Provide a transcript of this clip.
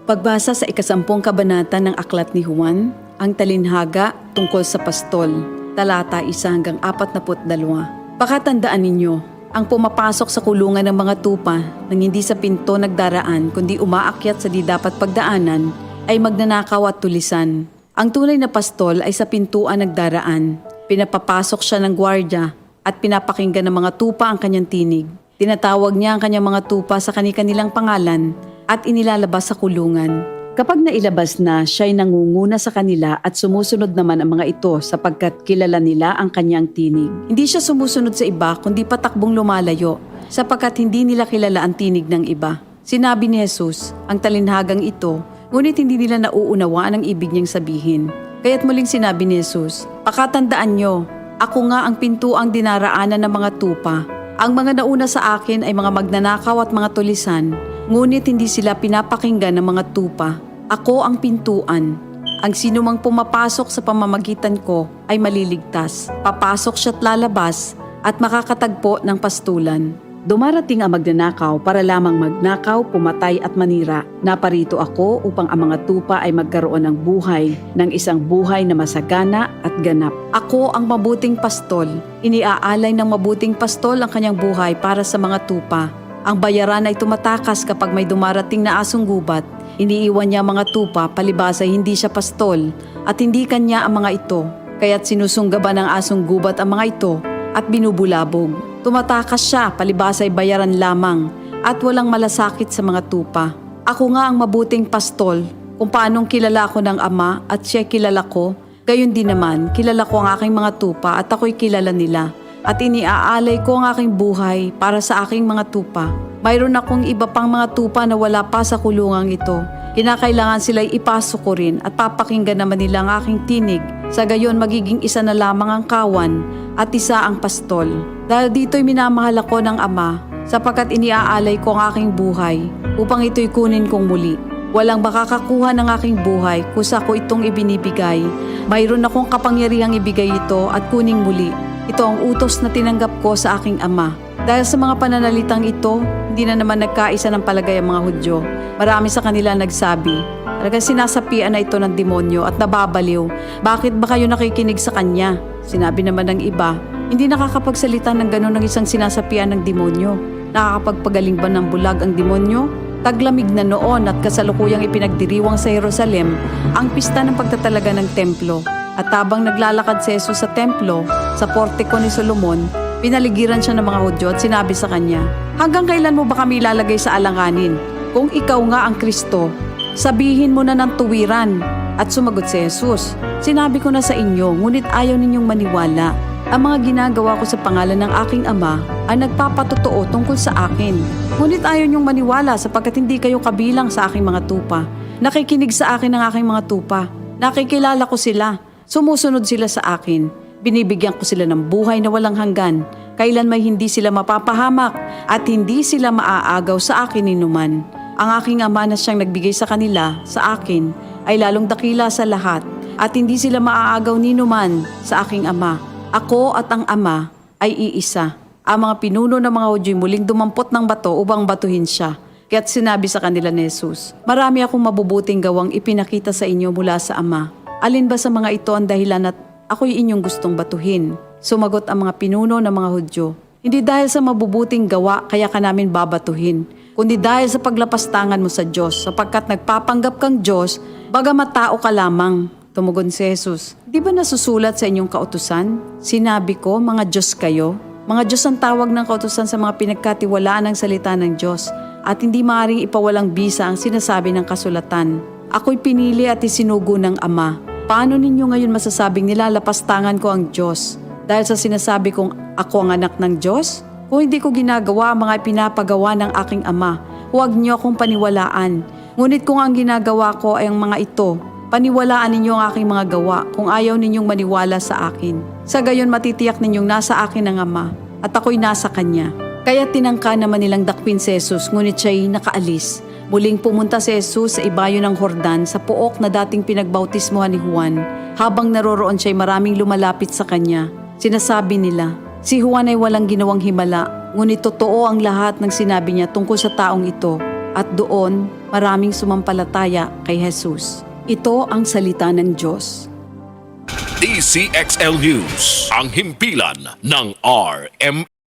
Pagbasa sa 10 kabanata ng Aklat ni Juan, ang talinhaga tungkol sa pastol, talata 1 hanggang 42. Pakatandaan ninyo, ang pumapasok sa kulungan ng mga tupa nang hindi sa pinto nagdaraan kundi umaakyat sa di dapat pagdaanan ay magnanakaw at tulisan. Ang tunay na pastol ay sa pintuan nagdaraan. Pinapapasok siya ng gwardya at pinapakinggan ng mga tupa ang kanyang tinig. Tinatawag niya ang kanyang mga tupa sa kani-kanilang pangalan at inilalabas sa kulungan. Kapag nailabas na, siya'y nangunguna sa kanila at sumusunod naman ang mga ito sapagkat kilala nila ang kanyang tinig. Hindi siya sumusunod sa iba kundi patakbong lumalayo sapagkat hindi nila kilala ang tinig ng iba. Sinabi ni Jesus, ang talinhagang ito, ngunit hindi nila nauunawaan ang ibig niyang sabihin. Kaya't muling sinabi ni Jesus, pakatandaan nyo, ako nga ang pintuang dinaraanan ng mga tupa. Ang mga nauna sa akin ay mga magnanakaw at mga tulisan, ngunit hindi sila pinapakinggan ng mga tupa. Ako ang pintuan. Ang sino mang pumapasok sa pamamagitan ko ay maliligtas. Papasok siya't lalabas at makakatagpo ng pastulan. Dumarating ang magnanakaw para lamang magnakaw, pumatay at manira. Naparito ako upang ang mga tupa ay magkaroon ng buhay, ng isang buhay na masagana at ganap. Ako ang mabuting pastol. Iniaalay ng mabuting pastol ang kanyang buhay para sa mga tupa. Ang bayaran ay tumatakas kapag may dumarating na asong gubat. Iniiwan niya mga tupa palibhas ay hindi siya pastol at hindi kanya ang mga ito. Kaya't sinusunggaban ng asong gubat ang mga ito at binubulabog. Tumatakas siya palibhas ay bayaran lamang at walang malasakit sa mga tupa. Ako nga ang mabuting pastol. Kung paanong kilala ko ng Ama at siya kilala ko, gayon din naman kilala ko ang aking mga tupa at ako'y kilala nila. At iniaalay ko ang aking buhay para sa aking mga tupa. Mayroon akong iba pang mga tupa na wala pa sa kulungang ito. Kinakailangan sila'y ipasok ko rin at papakinggan naman nila ang aking tinig. Sa gayon magiging isa na lamang ang kawan at isa ang pastol. Dahil dito'y minamahal ako ng Ama sapagkat iniaalay ko ang aking buhay upang ito'y kunin kong muli. Walang makakakuha ng aking buhay kusa ko itong ibinibigay. Mayroon akong kapangyarihang ibigay ito at kuning muli. Ito ang utos na tinanggap ko sa aking Ama. Dahil sa mga pananalitang ito, hindi na naman nagkaisa ng palagay ang mga Hudyo. Marami sa kanila nagsabi, talagang sinasapian na ito ng demonyo at nababaliw. Bakit ba kayo nakikinig sa kanya? Sinabi naman ng iba, hindi nakakapagsalita ng gano'n ng isang sinasapian ng demonyo. Nakakapagpagaling ba ng bulag ang demonyo? Taglamig na noon at kasalukuyang ipinagdiriwang sa Jerusalem ang pista ng pagtatalaga ng templo. At habang naglalakad si Jesus sa templo, sa portiko ni Solomon, pinaligiran siya ng mga Hudyo at sinabi sa kanya, hanggang kailan mo ba kami ilalagay sa alanganin? Kung ikaw nga ang Kristo, sabihin mo na ng tuwiran. At sumagot si Jesus, sinabi ko na sa inyo, ngunit ayaw ninyong maniwala. Ang mga ginagawa ko sa pangalan ng aking Ama ay nagpapatotoo tungkol sa akin. Ngunit ayaw ninyong maniwala sapagkat hindi kayo kabilang sa aking mga tupa. Nakikinig sa akin ang aking mga tupa. Nakikilala ko sila. Sumusunod sila sa akin. Binibigyan ko sila ng buhay na walang hanggan. Kailan may hindi sila mapapahamak at hindi sila maaagaw sa akin ninuman. Ang aking Ama na siyang nagbigay sa kanila, sa akin, ay lalong dakila sa lahat at hindi sila maaagaw ninuman sa aking Ama. Ako at ang Ama ay iisa. Ang mga pinuno ng mga Hudyo muling dumampot ng bato upang batuhin siya. Kaya't sinabi sa kanila ni Jesus, marami akong mabubuting gawang ipinakita sa inyo mula sa Ama. Alin ba sa mga ito ang dahilan at ako'y inyong gustong batuhin? Sumagot ang mga pinuno ng mga Hudyo, hindi dahil sa mabubuting gawa kaya ka namin babatuhin, kundi dahil sa paglapastangan mo sa Diyos, sapagkat nagpapanggap kang Diyos, bagamat tao ka lamang. Tumugon si Jesus, di ba nasusulat sa inyong kautusan? Sinabi ko, mga Diyos kayo. Mga Diyos ang tawag ng kautusan sa mga pinagkatiwalaan ng salita ng Diyos, at hindi maaaring ipawalang bisa ang sinasabi ng kasulatan. Ako'y pinili at isinugo ng Ama. Paano ninyo ngayon masasabing nilalapastangan ko ang Diyos? Dahil sa sinasabi kong ako ang anak ng Diyos? Kung hindi ko ginagawa ang mga pinapagawa ng aking Ama, huwag niyo akong paniwalaan. Ngunit kung ang ginagawa ko ay ang mga ito, paniwalaan ninyo ang aking mga gawa kung ayaw ninyong maniwala sa akin. Sa gayon matitiyak ninyong nasa akin ang Ama at ako'y nasa Kanya. Kaya tinangka naman nilang dakpin si Jesus ngunit siya'y nakaalis. Muling pumunta si Jesus sa ibayo ng Jordan sa pook na dating pinagbautismohan ni Juan. Habang naroroon siya'y maraming lumalapit sa kanya. Sinasabi nila, si Juan ay walang ginawang himala, ngunit totoo ang lahat ng sinabi niya tungkol sa taong ito. at doon maraming sumampalataya kay Jesus. Ito ang salita ng Diyos. DCXL News, ang himpilan ng RM